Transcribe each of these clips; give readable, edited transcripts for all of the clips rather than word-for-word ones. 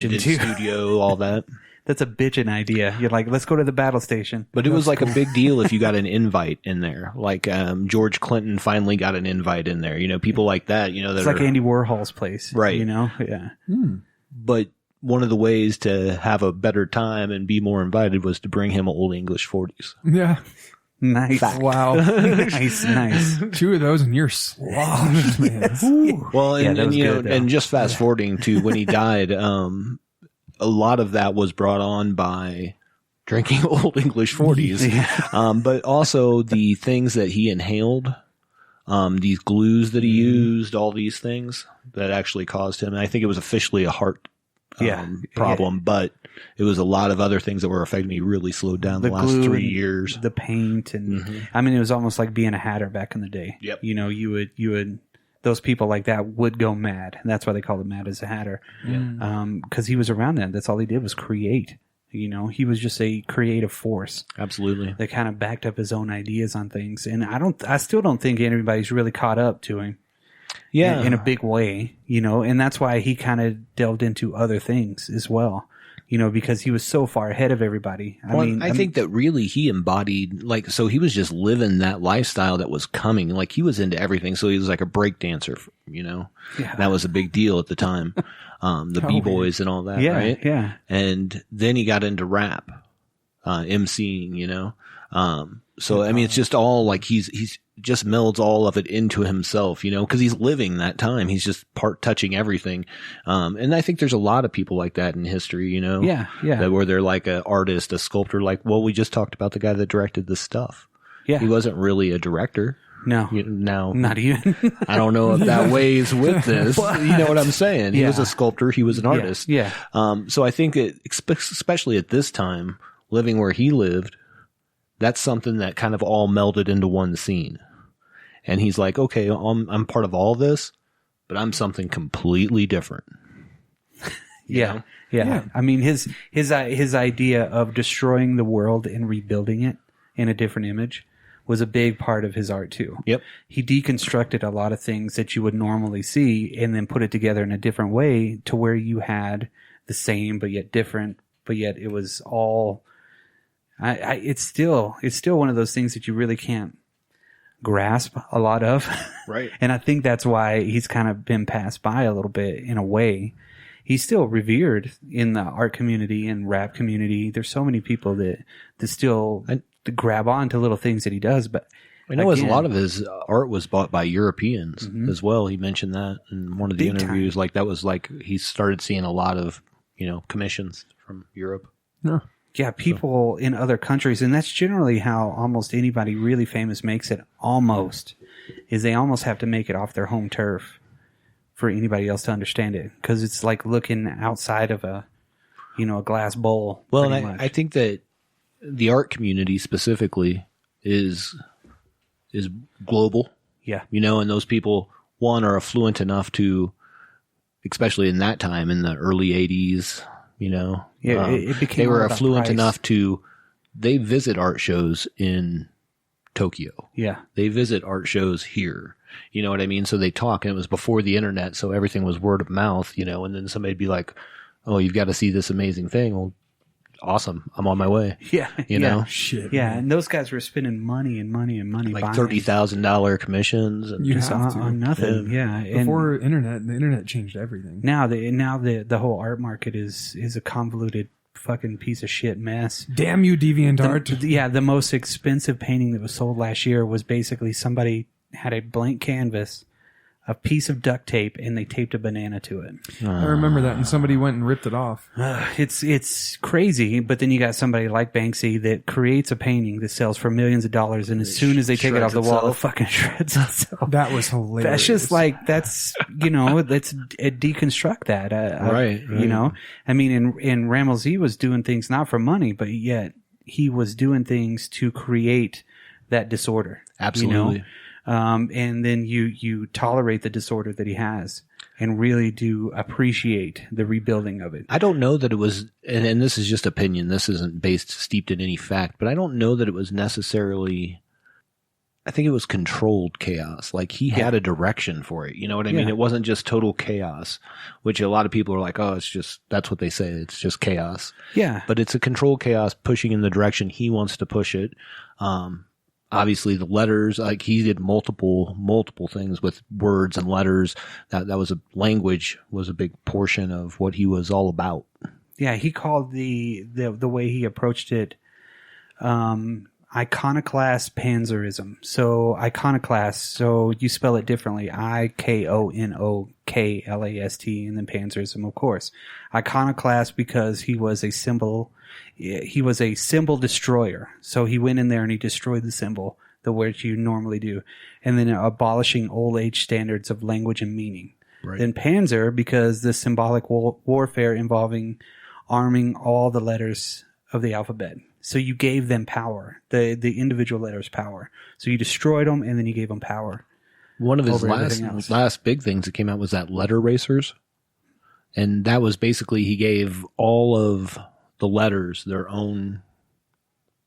studio, all that. That's a bitchin' idea. You're like, let's go to the battle station. But it was like a big deal if you got an invite in there. Like George Clinton finally got an invite in there. You know, people like that. You know, it's like Andy Warhol's place, right? You know, yeah. But one of the ways to have a better time and be more invited was to bring him Old English 40s. Yeah. Nice. Fact. Wow. nice. 2 of those and you're sloshed, man. Well, and you know, good, and just fast forwarding to when he died, a lot of that was brought on by drinking Old English 40s, but also the things that he inhaled, these glues that he used, all these things that actually caused him. And I think it was officially a heart problem, but it was a lot of other things that were affecting me. Really slowed down the last 3 years. The paint and I mean, it was almost like being a hatter back in the day. Yep. You know, you would those people like that would go mad, and that's why they called him Mad as a Hatter. Because he was around then. That's all he did was create. You know, he was just a creative force. Absolutely. That kind of backed up his own ideas on things, and I still don't think anybody's really caught up to him. Yeah, in a big way, you know, and that's why he kind of delved into other things as well. You know, because he was so far ahead of everybody. I think that really he embodied, like, so he was just living that lifestyle that was coming. Like, he was into everything. So he was like a break dancer, you know. Yeah. That was a big deal at the time. The B-boys and all that, right? Yeah. And then he got into rap, emceeing, you know. So, I mean, it's just all like he's just melds all of it into himself, you know, because he's living that time. He's just touching everything. And I think there's a lot of people like that in history, you know. Yeah. That where they're like an artist, a sculptor. Like, well, we just talked about the guy that directed this stuff. Yeah. He wasn't really a director. No. Now, not even. I don't know if that weighs with this. You know what I'm saying? He was a sculptor. He was an artist. Yeah. So I think especially at this time, living where he lived, that's something that kind of all melded into one scene. And he's like, okay, I'm part of all this, but I'm something completely different. Yeah. I mean, his idea of destroying the world and rebuilding it in a different image was a big part of his art too. Yep. He deconstructed a lot of things that you would normally see and then put it together in a different way to where you had the same but yet different, but yet it was all. It's still one of those things that you really can't grasp a lot of. Right. And I think that's why he's kind of been passed by a little bit in a way. He's still revered in the art community and rap community. There's so many people that still grab on to little things that he does. But I know a lot of his art was bought by Europeans as well. He mentioned that in one of the interviews. Like that was like he started seeing a lot of, you know, commissions from Europe. Yeah, people in other countries, and that's generally how almost anybody really famous makes it, is they almost have to make it off their home turf for anybody else to understand it, because it's like looking outside of a glass bowl. Well, and I think that the art community specifically is global. Yeah. You know, and those people, one, are affluent enough to, especially in that time in the early 80s, you know, it became they were affluent enough to, they visit art shows in Tokyo. Yeah. They visit art shows here. You know what I mean? So they talk, and it was before the internet, so everything was word of mouth, you know, and then somebody'd be like, oh, you've got to see this amazing thing. Well, awesome. I'm on my way. Yeah. You know? Shit. Yeah. And those guys were spending money and money and money. Like $30,000 commissions. And just on nothing. Yeah. Before the internet changed everything. Now the whole art market is a convoluted fucking piece of shit mess. Damn you, DeviantArt. Yeah. The most expensive painting that was sold last year was basically somebody had a blank canvas, a piece of duct tape, and they taped a banana to it. I remember that, and somebody went and ripped it off. It's crazy, but then you got somebody like Banksy that creates a painting that sells for millions of dollars, and as soon as they take it off the wall, it fucking shreds itself. That was hilarious. That's just like, let's deconstruct that. Right. You know? I mean, and Rammellzee was doing things not for money, but yet he was doing things to create that disorder. Absolutely. You know? And then you tolerate the disorder that he has and really do appreciate the rebuilding of it. I don't know that it was, and this is just opinion, this isn't steeped in any fact, but I don't know that it was necessarily I think it was controlled chaos. Like he had a direction for it. You know what I mean? It wasn't just total chaos, which a lot of people are like, oh, that's what they say. It's just chaos. Yeah. But it's a controlled chaos pushing in the direction he wants to push it. Obviously the letters, like he did multiple things with words and letters. Language was a big portion of what he was all about. Yeah. He called the way he approached it, iconoclast panzerism. So iconoclast, so you spell it differently. Ikonoklast, and then panzerism, of course. Iconoclast because he was a symbol destroyer. So he went in there and he destroyed the symbol, the words you normally do. And then abolishing old age standards of language and meaning. Right. Then panzer because the symbolic warfare involving arming all the letters of the alphabet. So you gave them power, the individual letters power. So you destroyed them and then you gave them power. One of his last big things that came out was that letter racers. And that was basically he gave all of the letters their own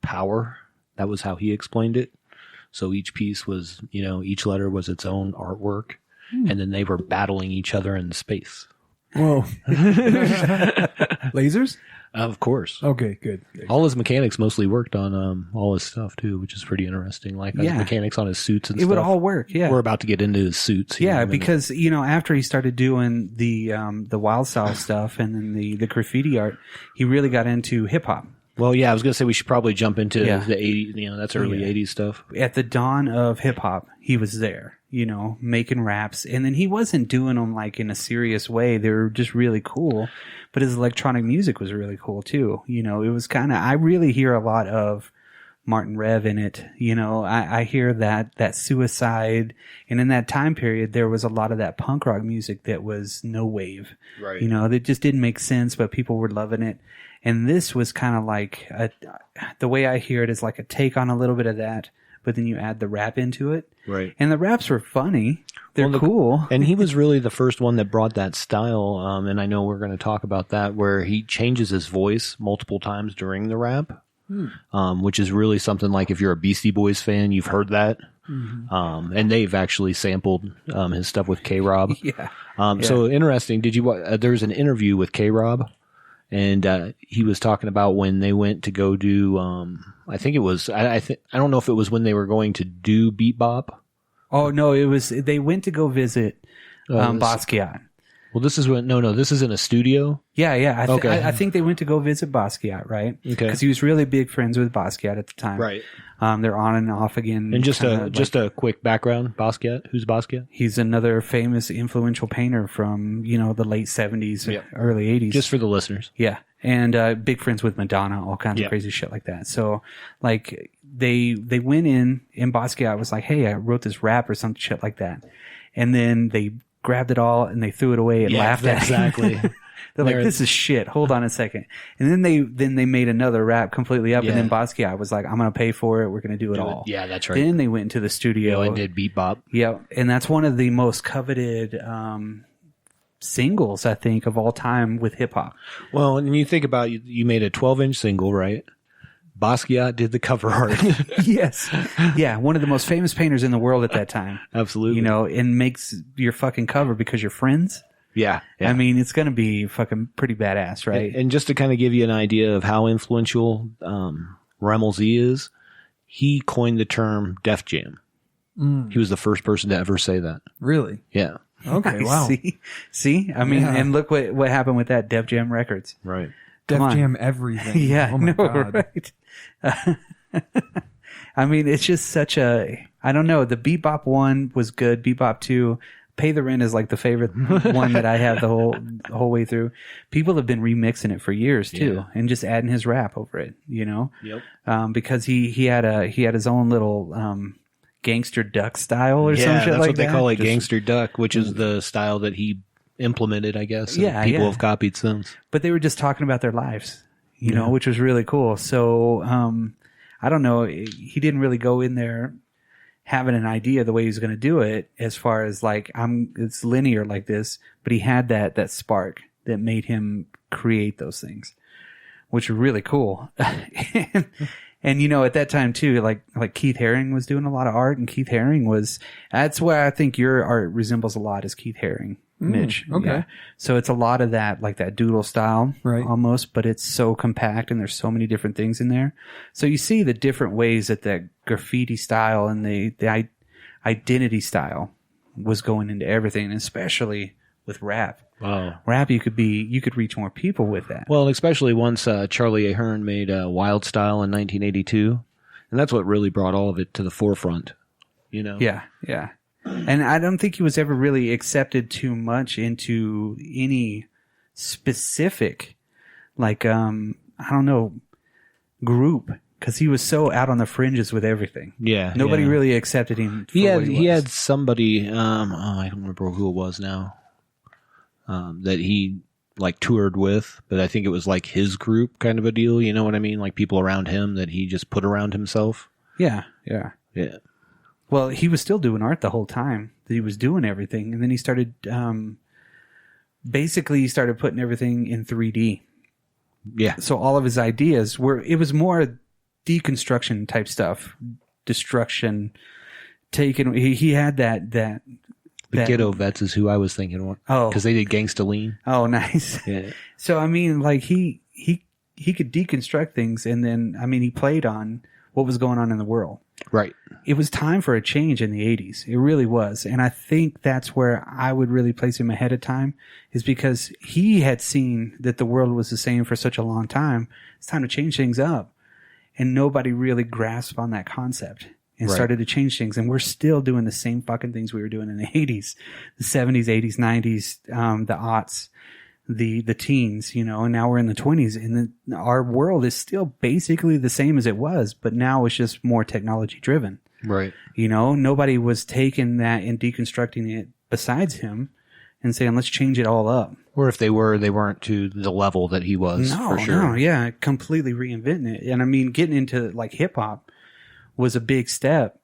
power. That was how he explained it. So each piece was, each letter was its own artwork. And then they were battling each other in space. Whoa. Lasers? Of course. Okay, good. All his mechanics mostly worked on all his stuff too, which is pretty interesting. Like his mechanics on his suits and stuff. It would all work, yeah. We're about to get into his suits. Yeah, because after he started doing the wild style stuff and then the graffiti art, he really got into hip hop. Well, yeah, I was going to say we should probably jump into the 80s, that's early 80s stuff. At the dawn of hip hop, he was there, making raps. And then he wasn't doing them like in a serious way. They were just really cool. But his electronic music was really cool too. It was I really hear a lot of Martin Rev in it. I hear that Suicide. And in that time period, there was a lot of that punk rock music that was no wave. Right. That just didn't make sense, but people were loving it. And this was kind of like, the way I hear it is like a take on a little bit of that, but then you add the rap into it. Right. And the raps were funny. They're cool. And he was really the first one that brought that style. And I know we're going to talk about that, where he changes his voice multiple times during the rap, which is really something like if you're a Beastie Boys fan, you've heard that. Mm-hmm. And they've actually sampled his stuff with K-Rob. Yeah. So interesting. Did you? There's an interview with K-Rob. And he was talking about when they went to go do, I think it was, I don't know if it was when they were going to do Beat Bop. Oh, no, it was, they went to go visit Basquiat. Well, this is this is in a studio. Yeah. I think they went to go visit Basquiat, right? Okay. Because he was really big friends with Basquiat at the time. Right. They're on and off again. And just a quick background, Basquiat. Who's Basquiat? He's another famous, influential painter from, the late 70s, early 80s. Just for the listeners. Yeah. And big friends with Madonna, all kinds of crazy shit like that. So, like, they went in, and Basquiat was like, hey, I wrote this rap or some shit like that. And then they grabbed it all and they threw it away and laughed at it. Exactly. They're like, this is shit. Hold on a second. And then they made another rap completely up. And then Basquiat was like, I'm going to pay for it. We're going to do it all. Yeah, that's right. Then they went into the studio and did Beat Bop. Yeah. And that's one of the most coveted singles, I think, of all time with hip hop. Well, and you think about you made a 12-inch single, right? Basquiat did the cover art. Yes. Yeah. One of the most famous painters in the world at that time. Absolutely. And makes your fucking cover because you're friends. Yeah. I mean, it's going to be fucking pretty badass, right? And just to kind of give you an idea of how influential Rammellzee is, he coined the term Def Jam. He was the first person to ever say that. Really? Yeah. Okay, wow. See? I mean, and look what happened with that Def Jam Records. Right. Def Jam everything. Yeah, oh my God. Right? I mean, it's just such a, I don't know, the Bebop one was good. Bebop 2, Pay the Rent is like the favorite one that I have the whole way through. People have been remixing it for years too, and just adding his rap over it, Yep. Because he had his own little gangster duck style or some shit like that. Yeah, that's what they call it, gangster duck, which is the style that he implemented, I guess. And people have copied since. But they were just talking about their lives, which was really cool. So I don't know. He didn't really go in there having an idea the way he was going to do it, as far as like it's linear like this. But he had that spark that made him create those things. which was really cool. And at that time too, like Keith Haring was doing a lot of art, and Keith Haring that's where I think your art resembles a lot is Keith Haring, Mitch. Okay. Yeah. So it's a lot of that, like that doodle style almost, but it's so compact and there's so many different things in there. So you see the different ways that graffiti style and the identity style was going into everything, especially with rap. Wow. Rap, you could reach more people with that. Well, especially once Charlie Ahern made Wild Style in 1982, and that's what really brought all of it to the forefront. Yeah. And I don't think he was ever really accepted too much into any specific, like group, because he was so out on the fringes with everything. Yeah, nobody really accepted him. For what he had somebody. I don't remember who it was now. That he like toured with, but I think it was like his group kind of a deal. You know what I mean? Like people around him that he just put around himself. Yeah. Well, he was still doing art the whole time that he was doing everything, and then he started putting everything in 3D. Yeah. So all of his ideas it was more deconstruction type stuff, destruction. He had that. The Ghetto Vets is who I was thinking. Oh, because they did Gangsta Lean. Oh, nice. Yeah. So I mean, like he could deconstruct things, and then he played on what was going on in the world. Right. It was time for a change in the 80s. It really was, and I think that's where I would really place him ahead of time, is because he had seen that the world was the same for such a long time. It's time to change things up, and nobody really grasped on that concept. And started to change things, and we're still doing the same fucking things we were doing in the 80s, the 70s, 80s, 90s, the aughts, the teens, and now we're in the 20s, and our world is still basically the same as it was, but now it's just more technology driven. Right. Nobody was taking that and deconstructing it besides him and saying, let's change it all up. Or if they were, they weren't to the level that he was, for sure. No, yeah, completely reinventing it. And getting into like hip hop was a big step.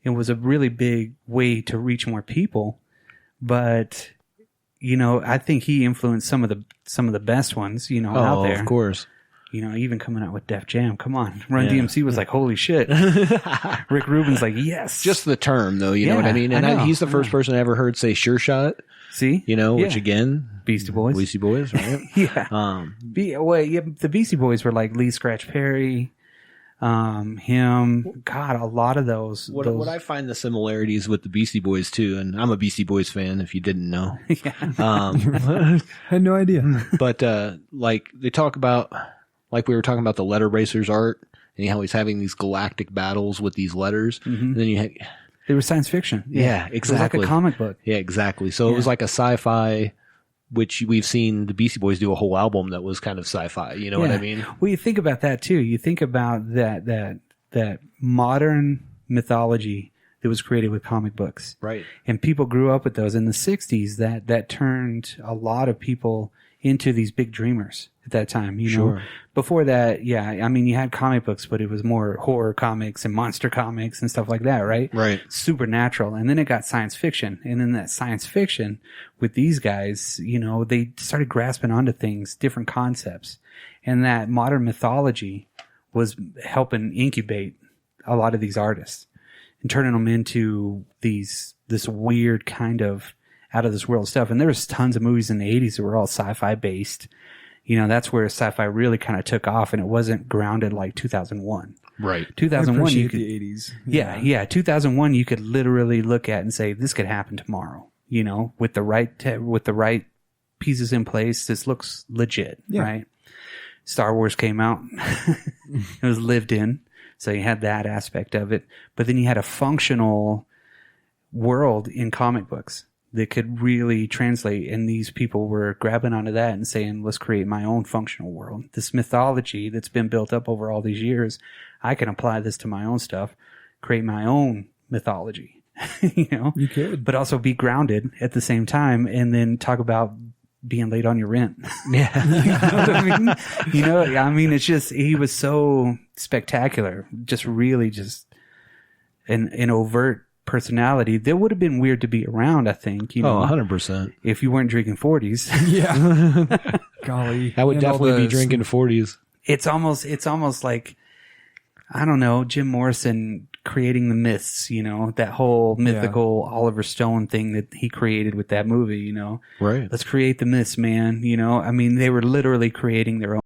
It was a really big way to reach more people. But, I think he influenced some of the best ones, out there. Of course. Even coming out with Def Jam. Come on. Run DMC was like, holy shit. Rick Rubin's like, yes. Just the term, though, you know what I mean? And he's the first person I ever heard say Sure Shot. See? Which again... Beastie Boys. Beastie Boys, right? Yeah. The Beastie Boys were like Lee Scratch Perry... him, God, a lot of those. What I find the similarities with the Beastie Boys too, and I'm a Beastie Boys fan if you didn't know. I had no idea. But like they talk about, like we were talking about the letter racers art and how he's having these galactic battles with these letters. Mm-hmm. And then you had, they were science fiction. Yeah, exactly. It was like a comic book. Yeah, exactly. So it was like a sci-fi. Which we've seen the Beastie Boys do a whole album that was kind of sci-fi. You know what I mean? Well, you think about that too. You think about that modern mythology that was created with comic books, right? And people grew up with those in the '60s. That turned a lot of people into these big dreamers at that time. Sure. Before that, you had comic books, but it was more horror comics and monster comics and stuff like that, right? Right. Supernatural. And then it got science fiction. And then that science fiction with these guys, they started grasping onto things, different concepts. And that modern mythology was helping incubate a lot of these artists and turning them into this weird kind of out of this world stuff. And there was tons of movies in the 80s that were all sci-fi based. That's where sci-fi really kind of took off, and it wasn't grounded like 2001. Right. 2001, you could, the 80s. Yeah. 2001, you could literally look at and say, this could happen tomorrow, with the right pieces in place. This looks legit, right? Star Wars came out. It was lived in. So you had that aspect of it, but then you had a functional world in comic books that could really translate, and these people were grabbing onto that and saying, let's create my own functional world. This mythology that's been built up over all these years, I can apply this to my own stuff, create my own mythology, You could. But also be grounded at the same time, and then talk about being late on your rent. Yeah. You know what I mean? It's just, he was so spectacular, just really just an overt personality that would have been weird to be around, I think. 100%. If you weren't drinking 40s. Yeah. Golly. I would definitely be drinking 40s. it's almost like, I don't know, Jim Morrison creating the myths, you know, that whole mythical Oliver Stone thing that he created with that movie, you know. Right. Let's create the myths, man, you know. I mean, they were literally creating their own